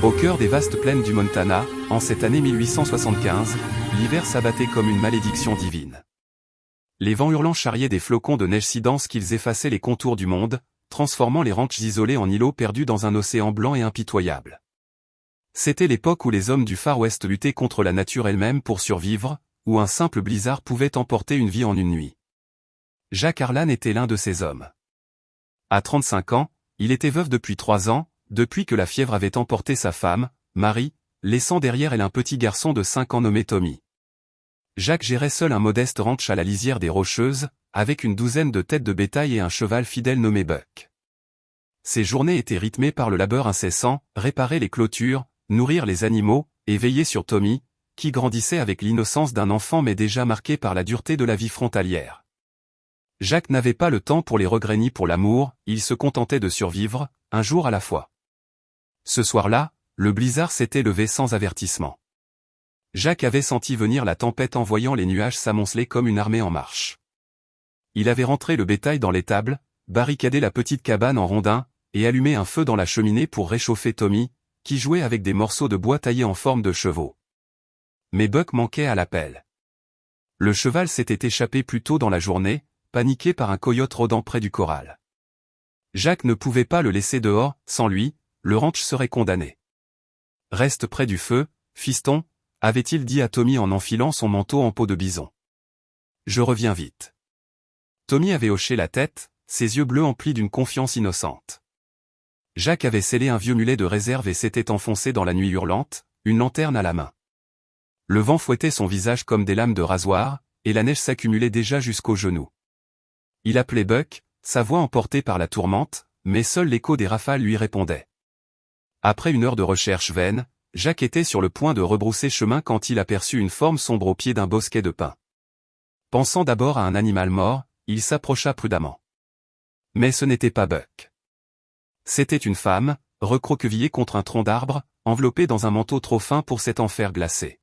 Au cœur des vastes plaines du Montana, en cette année 1875, l'hiver s'abattait comme une malédiction divine. Les vents hurlants charriaient des flocons de neige si denses qu'ils effaçaient les contours du monde, transformant les ranchs isolés en îlots perdus dans un océan blanc et impitoyable. C'était l'époque où les hommes du Far West luttaient contre la nature elle-même pour survivre, où un simple blizzard pouvait emporter une vie en une nuit. Jack Harlan était l'un de ces hommes. À 35 ans, il était veuf depuis 3 ans, depuis que la fièvre avait emporté sa femme, Marie, laissant derrière elle un petit garçon de 5 ans nommé Tommy. Jack gérait seul un modeste ranch à la lisière des Rocheuses, avec une douzaine de têtes de bétail et un cheval fidèle nommé Buck. Ses journées étaient rythmées par le labeur incessant, réparer les clôtures, nourrir les animaux, et veiller sur Tommy, qui grandissait avec l'innocence d'un enfant mais déjà marqué par la dureté de la vie frontalière. Jack n'avait pas le temps pour les regrets ni pour l'amour, il se contentait de survivre, un jour à la fois. Ce soir-là, le blizzard s'était levé sans avertissement. Jack avait senti venir la tempête en voyant les nuages s'amonceler comme une armée en marche. Il avait rentré le bétail dans l'étable, barricadé la petite cabane en rondins, et allumé un feu dans la cheminée pour réchauffer Tommy, qui jouait avec des morceaux de bois taillés en forme de chevaux. Mais Buck manquait à l'appel. Le cheval s'était échappé plus tôt dans la journée, paniqué par un coyote rôdant près du corral. Jack ne pouvait pas le laisser dehors, sans lui, le ranch serait condamné. « Reste près du feu, fiston », avait-il dit à Tommy en enfilant son manteau en peau de bison. « Je reviens vite. » Tommy avait hoché la tête, ses yeux bleus emplis d'une confiance innocente. Jack avait scellé un vieux mulet de réserve et s'était enfoncé dans la nuit hurlante, une lanterne à la main. Le vent fouettait son visage comme des lames de rasoir, et la neige s'accumulait déjà jusqu'aux genoux. Il appelait Buck, sa voix emportée par la tourmente, mais seul l'écho des rafales lui répondait. Après une heure de recherche vaine, Jack était sur le point de rebrousser chemin quand il aperçut une forme sombre au pied d'un bosquet de pins. Pensant d'abord à un animal mort, il s'approcha prudemment. Mais ce n'était pas Buck. C'était une femme, recroquevillée contre un tronc d'arbre, enveloppée dans un manteau trop fin pour cet enfer glacé.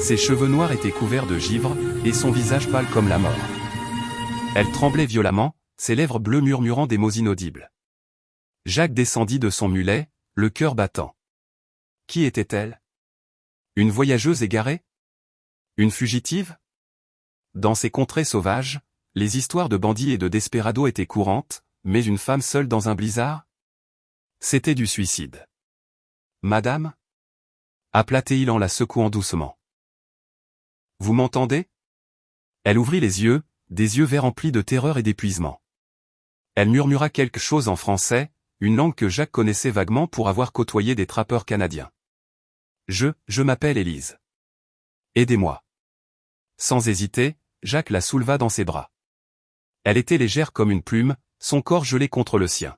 Ses cheveux noirs étaient couverts de givre, et son visage pâle comme la mort. Elle tremblait violemment, ses lèvres bleues murmurant des mots inaudibles. Jack descendit de son mulet, le cœur battant. Qui était-elle? Une voyageuse égarée? Une fugitive? Dans ces contrées sauvages, les histoires de bandits et de desperados étaient courantes, mais une femme seule dans un blizzard? C'était du suicide. Madame? Appela-t-il en la secouant doucement. Vous m'entendez? Elle ouvrit les yeux, des yeux verts emplis de terreur et d'épuisement. Elle murmura quelque chose en français, une langue que Jack connaissait vaguement pour avoir côtoyé des trappeurs canadiens. Je m'appelle Élise. Aidez-moi. Sans hésiter, Jack la souleva dans ses bras. Elle était légère comme une plume, son corps gelé contre le sien.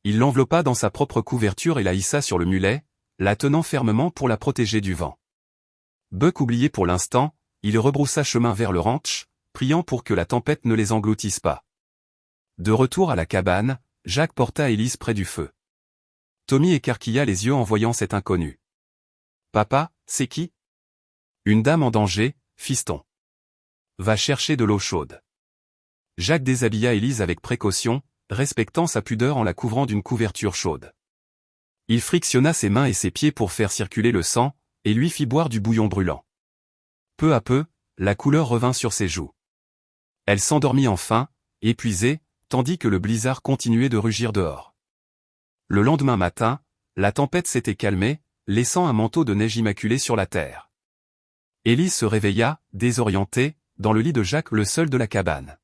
Il l'enveloppa dans sa propre couverture et la hissa sur le mulet, la tenant fermement pour la protéger du vent. Buck oublié pour l'instant, il rebroussa chemin vers le ranch, priant pour que la tempête ne les engloutisse pas. De retour à la cabane, Jack porta Élise près du feu. Tommy écarquilla les yeux en voyant cet inconnu. « Papa, c'est qui ?»« Une dame en danger, fiston. Va chercher de l'eau chaude. » Jack déshabilla Élise avec précaution, respectant sa pudeur en la couvrant d'une couverture chaude. Il frictionna ses mains et ses pieds pour faire circuler le sang, et lui fit boire du bouillon brûlant. Peu à peu, la couleur revint sur ses joues. Elle s'endormit enfin, épuisée, tandis que le blizzard continuait de rugir dehors. Le lendemain matin, la tempête s'était calmée, laissant un manteau de neige immaculé sur la terre. Élise se réveilla, désorientée, dans le lit de Jack le seul de la cabane.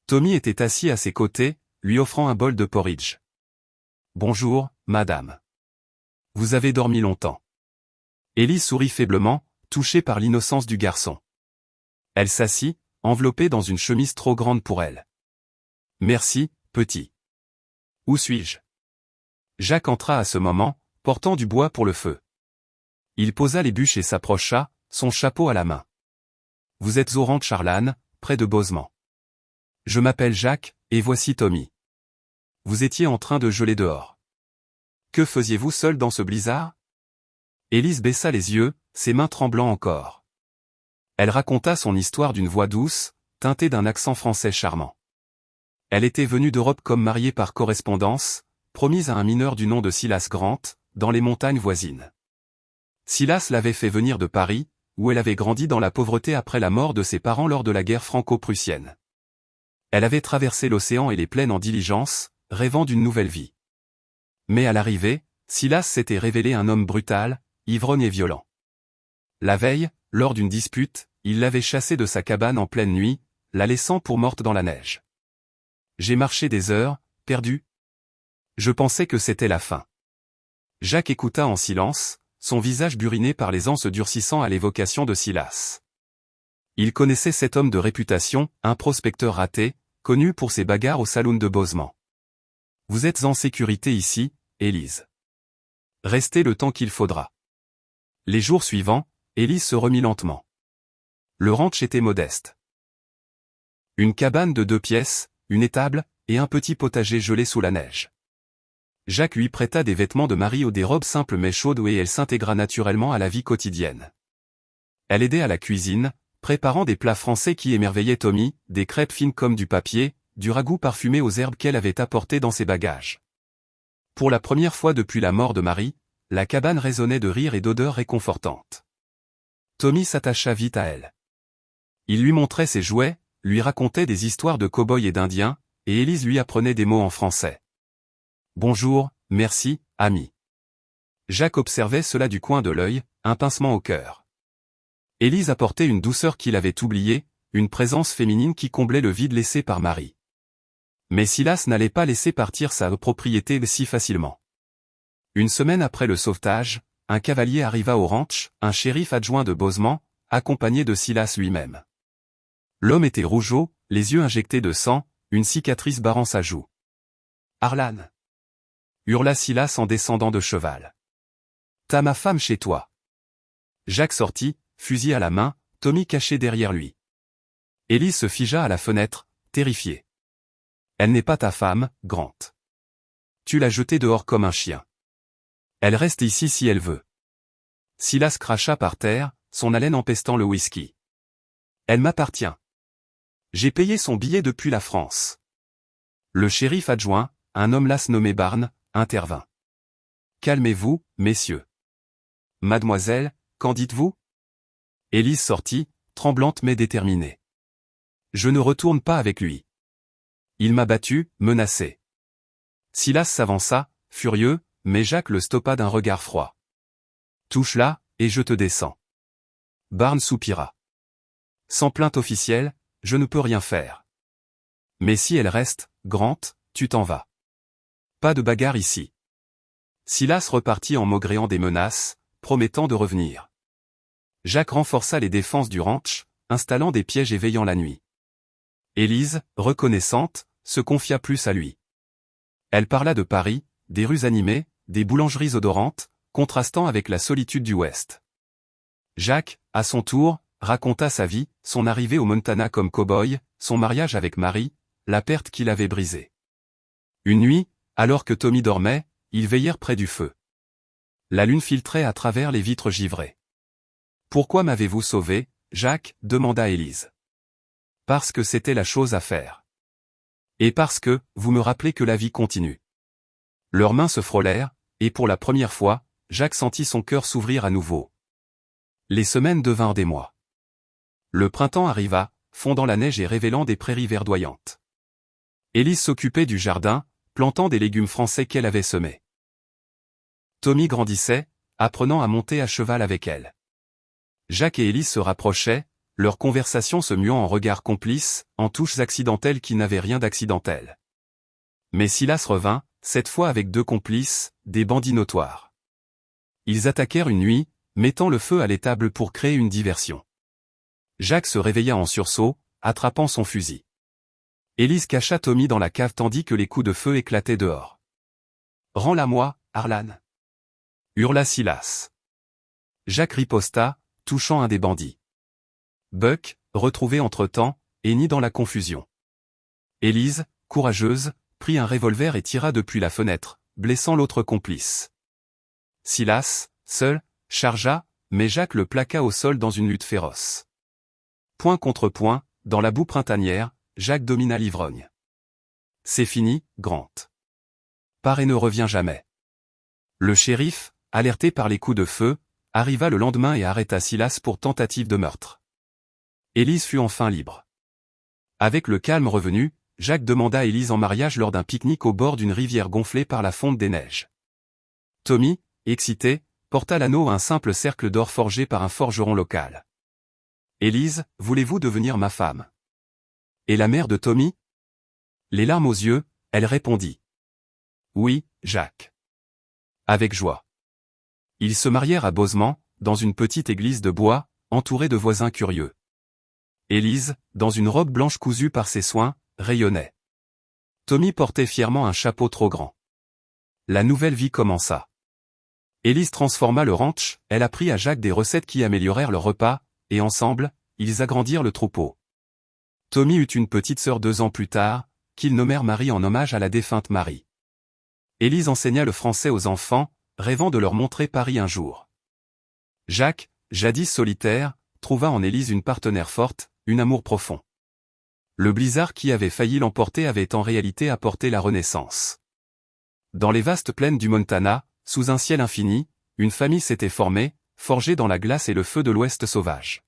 Tommy était assis à ses côtés, lui offrant un bol de porridge. « Bonjour, madame. Vous avez dormi longtemps. » Élise sourit faiblement, touchée par l'innocence du garçon. Elle s'assit, enveloppée dans une chemise trop grande pour elle. « Merci, petit. Où suis-je » Jack entra à ce moment, portant du bois pour le feu. Il posa les bûches et s'approcha, son chapeau à la main. « Vous êtes au ranch Harlan, près de Bozeman. Je m'appelle Jack, et voici Tommy. Vous étiez en train de geler dehors. Que faisiez-vous seul dans ce blizzard ?» Élise baissa les yeux, ses mains tremblant encore. Elle raconta son histoire d'une voix douce, teintée d'un accent français charmant. Elle était venue d'Europe comme mariée par correspondance, promise à un mineur du nom de Silas Grant, dans les montagnes voisines. Silas l'avait fait venir de Paris, où elle avait grandi dans la pauvreté après la mort de ses parents lors de la guerre franco-prussienne. Elle avait traversé l'océan et les plaines en diligence, rêvant d'une nouvelle vie. Mais à l'arrivée, Silas s'était révélé un homme brutal, ivrogne et violent. La veille, lors d'une dispute, il l'avait chassée de sa cabane en pleine nuit, la laissant pour morte dans la neige. J'ai marché des heures, perdu. Je pensais que c'était la fin. Jacques écouta en silence, son visage buriné par les ans se durcissant à l'évocation de Silas. Il connaissait cet homme de réputation, un prospecteur raté, connu pour ses bagarres au saloon de Bosemans. Vous êtes en sécurité ici, Élise. Restez le temps qu'il faudra. Les jours suivants, Élise se remit lentement. Le ranch était modeste. Une cabane de 2 pièces, une étable, et un petit potager gelé sous la neige. Jacques lui prêta des vêtements de Marie ou des robes simples mais chaudes et elle s'intégra naturellement à la vie quotidienne. Elle aidait à la cuisine, préparant des plats français qui émerveillaient Tommy, des crêpes fines comme du papier, du ragoût parfumé aux herbes qu'elle avait apporté dans ses bagages. Pour la première fois depuis la mort de Marie, la cabane résonnait de rires et d'odeurs réconfortantes. Tommy s'attacha vite à elle. Il lui montrait ses jouets, lui racontait des histoires de cow-boys et d'indiens, et Élise lui apprenait des mots en français. Bonjour, merci, ami. Jacques observait cela du coin de l'œil, un pincement au cœur. Élise apportait une douceur qu'il avait oubliée, une présence féminine qui comblait le vide laissé par Marie. Mais Silas n'allait pas laisser partir sa propriété si facilement. Une semaine après le sauvetage, un cavalier arriva au ranch, un shérif adjoint de Bosemans, accompagné de Silas lui-même. L'homme était rougeau, les yeux injectés de sang, une cicatrice barrant sa joue. « Arlan !» hurla Silas en descendant de cheval. « T'as ma femme chez toi !» Jacques sortit, fusil à la main, Tommy caché derrière lui. Élise se figea à la fenêtre, terrifiée. « Elle n'est pas ta femme, Grant. Tu l'as jetée dehors comme un chien. Elle reste ici si elle veut. » Silas cracha par terre, son haleine empestant le whisky. « Elle m'appartient. J'ai payé son billet depuis la France. » Le shérif adjoint, un homme las nommé Barnes, intervint. « Calmez-vous, messieurs. Mademoiselle, qu'en dites-vous » Élise sortit, tremblante mais déterminée. « Je ne retourne pas avec lui. Il m'a battu, menacé. » Silas s'avança, furieux, mais Jacques le stoppa d'un regard froid. « Touche-la, et je te descends. » Barnes soupira. « Sans plainte officielle, je ne peux rien faire. Mais si elle reste, Grant, tu t'en vas. Pas de bagarre ici. » Silas repartit en maugréant des menaces, promettant de revenir. Jacques renforça les défenses du ranch, installant des pièges et veillant la nuit. Élise, reconnaissante, se confia plus à lui. Elle parla de Paris, des rues animées, des boulangeries odorantes, contrastant avec la solitude du Ouest. Jacques, à son tour, raconta sa vie, son arrivée au Montana comme cow-boy, son mariage avec Marie, la perte qu'il avait brisée. Une nuit, alors que Tommy dormait, ils veillèrent près du feu. La lune filtrait à travers les vitres givrées. « Pourquoi m'avez-vous sauvé, Jacques » demanda Élise. « Parce que c'était la chose à faire. Et parce que, vous me rappelez que la vie continue. » Leurs mains se frôlèrent, et pour la première fois, Jacques sentit son cœur s'ouvrir à nouveau. Les semaines devinrent des mois. Le printemps arriva, fondant la neige et révélant des prairies verdoyantes. Élise s'occupait du jardin, plantant des légumes français qu'elle avait semés. Tommy grandissait, apprenant à monter à cheval avec elle. Jacques et Élise se rapprochaient, leur conversation se muant en regards complices, en touches accidentelles qui n'avaient rien d'accidentel. Mais Silas revint, cette fois avec 2 complices, des bandits notoires. Ils attaquèrent une nuit, mettant le feu à l'étable pour créer une diversion. Jacques se réveilla en sursaut, attrapant son fusil. Élise cacha Tommy dans la cave tandis que les coups de feu éclataient dehors. « Rends-la-moi, Arlan !» hurla Silas. Jacques riposta, touchant un des bandits. Buck, retrouvé entre-temps, hennit dans la confusion. Élise, courageuse, prit un revolver et tira depuis la fenêtre, blessant l'autre complice. Silas, seul, chargea, mais Jacques le plaqua au sol dans une lutte féroce. Point contre point, dans la boue printanière, Jacques domina l'ivrogne. « C'est fini, Grant. Pars et ne reviens jamais. » Le shérif, alerté par les coups de feu, arriva le lendemain et arrêta Silas pour tentative de meurtre. Élise fut enfin libre. Avec le calme revenu, Jacques demanda Élise en mariage lors d'un pique-nique au bord d'une rivière gonflée par la fonte des neiges. Tommy, excité, porta l'anneau à un simple cercle d'or forgé par un forgeron local. Élise, voulez-vous devenir ma femme? Et la mère de Tommy? Les larmes aux yeux, elle répondit. Oui, Jacques. Avec joie. Ils se marièrent à Bosements, dans une petite église de bois, entourée de voisins curieux. Élise, dans une robe blanche cousue par ses soins, rayonnait. Tommy portait fièrement un chapeau trop grand. La nouvelle vie commença. Élise transforma le ranch, elle apprit à Jacques des recettes qui améliorèrent leur repas, et ensemble, ils agrandirent le troupeau. Tommy eut une petite sœur 2 ans plus tard, qu'ils nommèrent Marie en hommage à la défunte Marie. Élise enseigna le français aux enfants, rêvant de leur montrer Paris un jour. Jacques, jadis solitaire, trouva en Élise une partenaire forte, un amour profond. Le blizzard qui avait failli l'emporter avait en réalité apporté la renaissance. Dans les vastes plaines du Montana, sous un ciel infini, une famille s'était formée, forgée dans la glace et le feu de l'Ouest sauvage.